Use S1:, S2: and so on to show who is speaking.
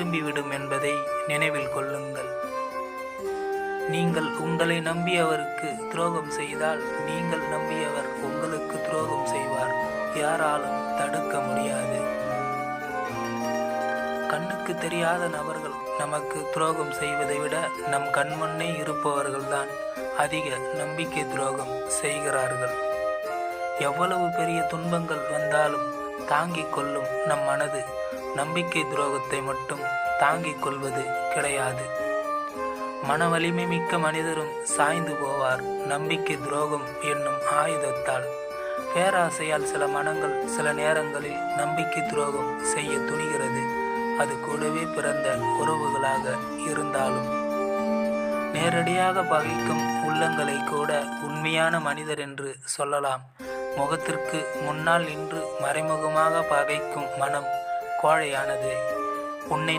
S1: திரும்பிவிடும் என்பதை நினைவில் கொள்ளுங்கள். நீங்கள் உங்களை நம்பியவருக்கு துரோகம் செய்தால் நீங்கள் நம்பியவர் உங்களுக்கு துரோகம் செய்வார். யாராலும் தடுக்க முடியாது. கண்ணுக்கு தெரியாத நபர்கள் நமக்கு துரோகம் செய்வதை விட நம் கண்முன்னே இருப்பவர்கள்தான் அதிக நம்பிக்கை துரோகம் செய்கிறார்கள். எவ்வளவு பெரிய துன்பங்கள் வந்தாலும் தாங்கிக் கொள்ளும் நம் மனது நம்பிக்கை துரோகத்தை மட்டும் தாங்கிக் கொள்வது கிடையாது. மன வலிமை மிக்க மனிதரும் சாய்ந்து போவார் நம்பிக்கை துரோகம் என்னும் ஆயுதத்தால். பேராசையால் சில மனங்கள் சில நேரங்களில் நம்பிக்கை துரோகம் செய்ய துணிகிறது. அது கூடவே பிறந்த உறவுகளாக இருந்தாலும். நேரடியாக பகைக்கும் உள்ளங்களை கூட உண்மையான மனிதர் என்று சொல்லலாம். முகத்திற்கு முன்னால் நின்று மறைமுகமாக பகைக்கும் மனம் கோழையானது. உன்னை